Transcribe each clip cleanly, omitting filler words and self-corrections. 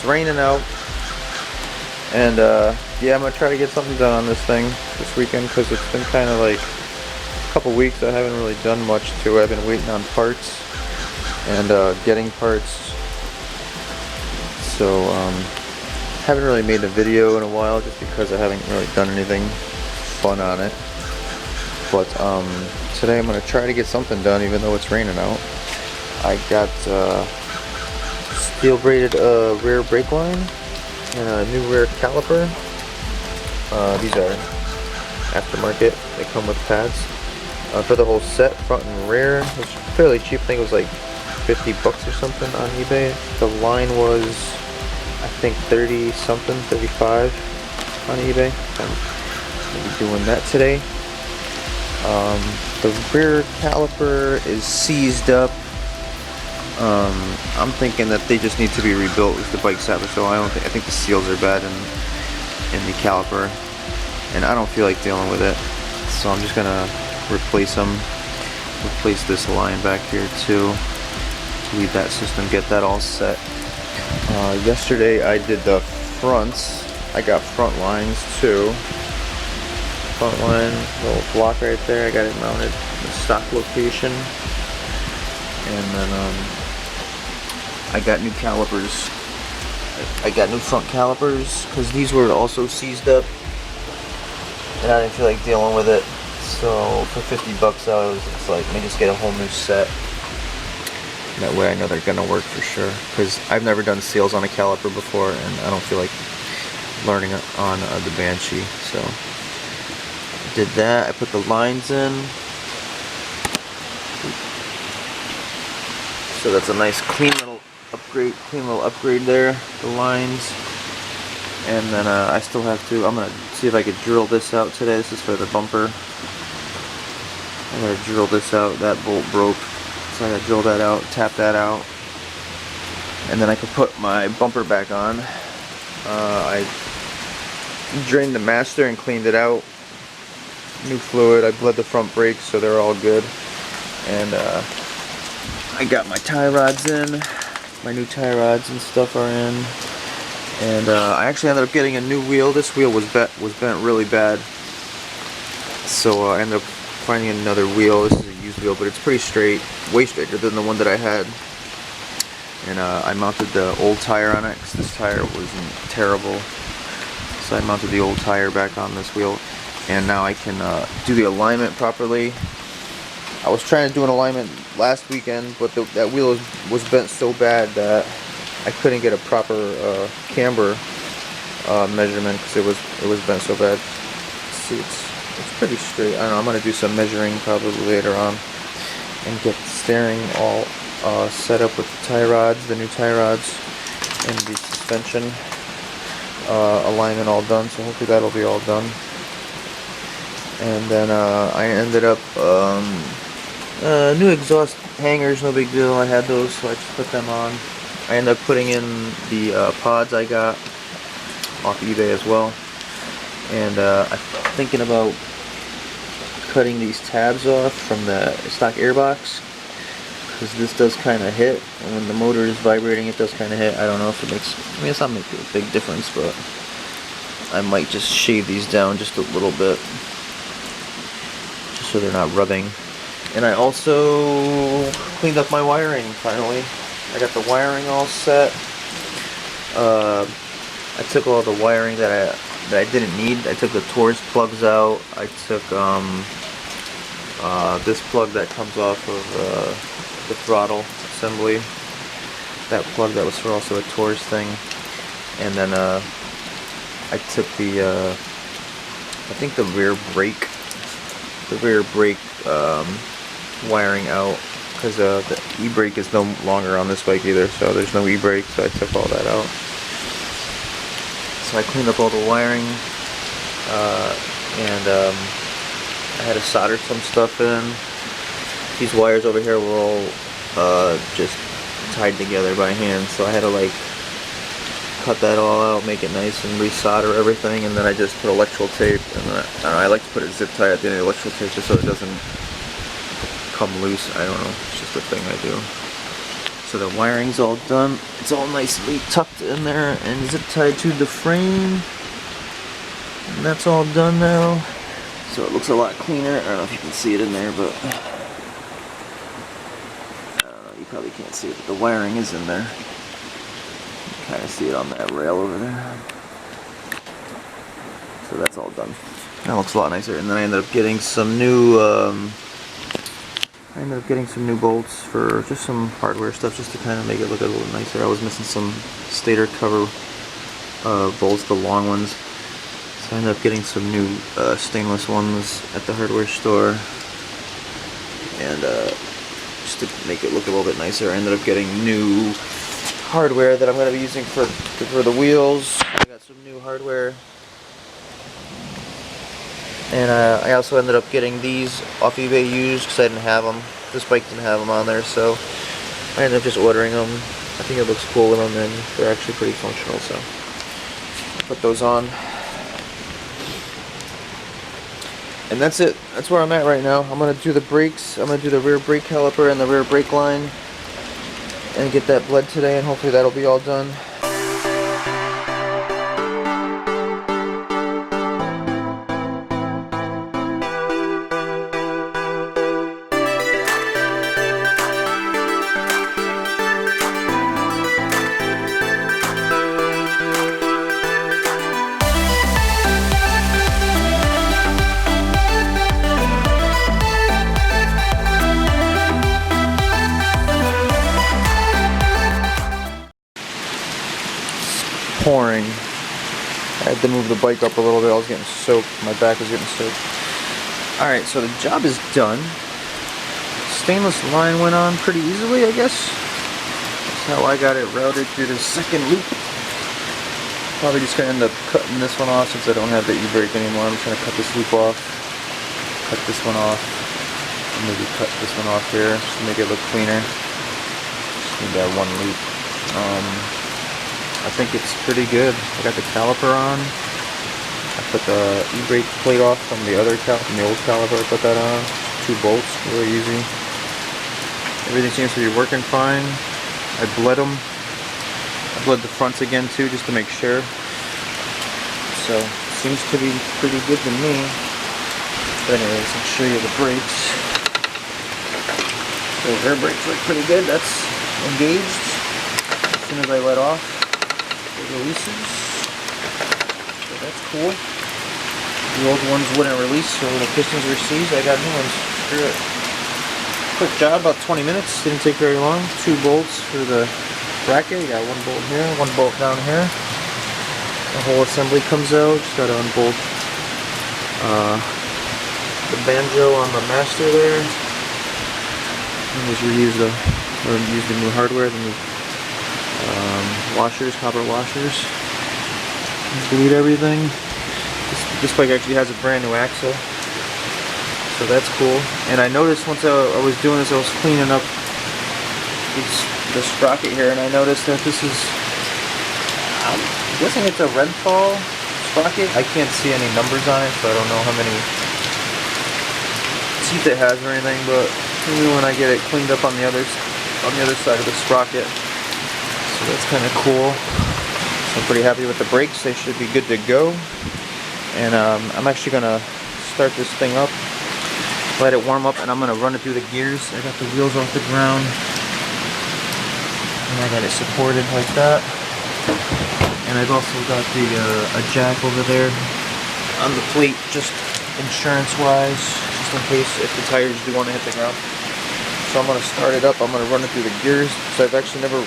it's raining out, and yeah, I'm gonna try to get something done on this thing this weekend because it's been kind of like a couple weeks. I haven't really done much to it. I've been waiting on parts and getting parts, so haven't really made a video in a while just because I haven't really done anything fun on it. But today I'm gonna try to get something done even though it's raining out. I got steel braided rear brake line and a new rear caliper. These are aftermarket. They come with pads for the whole set, front and rear. It was fairly cheap. I think it was like 50 bucks or something on eBay. The line was, I think, 30 something, 35 on eBay. I'm gonna be doing that today. The rear caliper is seized up. I'm thinking that they just need to be rebuilt with the bike sapper, so I think the seals are bad in the caliper, and I don't feel like dealing with it, so I'm just gonna replace them. Replace this line back here too. Leave that system, get that all set. Yesterday I did the fronts. I got front lines too. Front line, little block right there. I got it mounted in the stock location, and then I got new calipers. I got new front calipers because these were also seized up, and I didn't feel like dealing with it. So for 50 bucks, it's like, let me just get a whole new set. That way I know they're gonna work for sure. Because I've never done seals on a caliper before, and I don't feel like learning on the Banshee. So did that. I put the lines in. So that's a nice clean little upgrade there, the lines. And then I still have to, I'm gonna see if I could drill this out today. This is for the bumper. I'm gonna drill this out. That bolt broke, so I gotta drill that out, tap that out, and then I can put my bumper back on. I drained the master and cleaned it out. New fluid. I bled the front brakes, so they're all good. And I got my tie rods in. My new tie rods and stuff are in. And I actually ended up getting a new wheel. This wheel was bent really bad, so I ended up finding another wheel. This is a used wheel, but it's pretty straight, way straighter than the one that I had. And I mounted the old tire on it because this tire wasn't terrible. So I mounted the old tire back on this wheel, and now I can do the alignment properly. I was trying to do an alignment last weekend, but that wheel was bent so bad that I couldn't get a proper camber measurement because it was bent so bad. See, it's pretty straight. I don't know. I'm gonna do some measuring probably later on and get the steering all set up with the tie rods, the new tie rods, and the suspension alignment all done. So hopefully that'll be all done. And then I ended up new exhaust hangers, no big deal. I had those, so I just put them on. I ended up putting in the pods I got off eBay as well. And I'm thinking about cutting these tabs off from the stock airbox, because this does kind of hit, and when the motor is vibrating it does kind of hit. I don't know if it makes, I mean, it's not making a big difference, but I might just shave these down just a little bit just so they're not rubbing. And I also cleaned up my wiring finally. I got the wiring all set. I took all the wiring that I didn't need. I took the Taurus plugs out. I took this plug that comes off of the throttle assembly. That plug that was for also a Taurus thing. And then I took the I think the rear brake wiring out, because the e-brake is no longer on this bike either, so there's no e-brake, so I took all that out. So I cleaned up all the wiring, and I had to solder some stuff in. These wires over here were all just tied together by hand, so I had to like cut that all out, make it nice, and resolder everything, and then I just put electrical tape, and then, I don't know, I like to put a zip tie at the end of the electrical tape just so it doesn't come loose. I don't know, it's just a thing I do. so the wiring's all done. It's all nicely tucked in there and zip tied to the frame. And that's all done now. So it looks a lot cleaner. I don't know if you can see it in there, but I don't know, you probably can't see it, but the wiring is in there. You can kind of see it on that rail over there. So that's all done. That looks a lot nicer. And then I ended up getting some new bolts for just some hardware stuff, just to kind of make it look a little nicer. I was missing some stator cover bolts, the long ones. So I ended up getting some new stainless ones at the hardware store, and just to make it look a little bit nicer, I ended up getting new hardware that I'm going to be using for the wheels. I got some new hardware, and I also ended up getting these off eBay used because I didn't have them. This bike didn't have them on there, so I ended up just ordering them. I think it looks cool with them, and they're actually pretty functional, so I'll put those on. And that's it. That's where I'm at right now. I'm going to do the brakes. I'm going to do the rear brake caliper and the rear brake line and get that bled today, and hopefully that'll be all done. Pouring. I had to move the bike up a little bit. I was getting soaked. My back was getting soaked. Alright, so the job is done. Stainless line went on pretty easily, I guess. That's how I got it routed through the second loop. Probably just going to end up cutting this one off since I don't have the e-brake anymore. I'm just going to cut this loop off. Cut this one off. And maybe cut this one off here just to make it look cleaner. Just need that one loop. I think it's pretty good. I got the caliper on. I put the e-brake plate off from the old caliper. I put that on. 2 bolts, really easy. Everything seems to be working fine. I bled them. I bled the fronts again too, just to make sure. So seems to be pretty good to me. But anyways, I'll show you the brakes. So rear brakes look pretty good. That's engaged. As soon as I let off, it releases, so that's cool. The old ones wouldn't release, so the pistons were seized. I got new ones. Screw it. Quick job, about 20 minutes. Didn't take very long. 2 bolts for the bracket. You got 1 bolt here, 1 bolt down here. The whole assembly comes out. Just got to unbolt the banjo on the master there. And just reuse use the new hardware, the new washers, copper washers. Bleed everything. This bike actually has a brand new axle, so that's cool. And I noticed once I was doing this, I was cleaning up the sprocket here, and I noticed that this is, I'm guessing it's a Renthal sprocket. I can't see any numbers on it, so I don't know how many teeth it has or anything, but maybe when I get it cleaned up on the other side of the sprocket. So that's kind of cool. So I'm pretty happy with the brakes. They should be good to go. And I'm actually going to start this thing up, let it warm up, and I'm going to run it through the gears. I got the wheels off the ground, and I got it supported like that. And I've also got the a jack over there on the plate, just insurance-wise, just in case if the tires do want to hit the ground. So I'm going to start it up. I'm going to run it through the gears. So I've actually never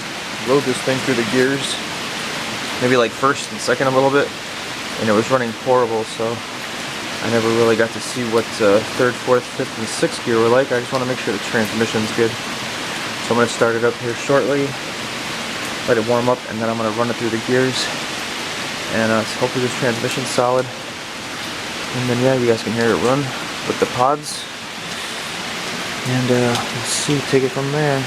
rode this thing through the gears, maybe like first and second a little bit, and it was running horrible, so I never really got to see what third, fourth, fifth, and sixth gear were like. I just want to make sure the transmission's good. So I'm going to start it up here shortly, let it warm up, and then I'm going to run it through the gears, and hopefully this transmission's solid. And then yeah, you guys can hear it run with the pods, and we'll see, take it from there.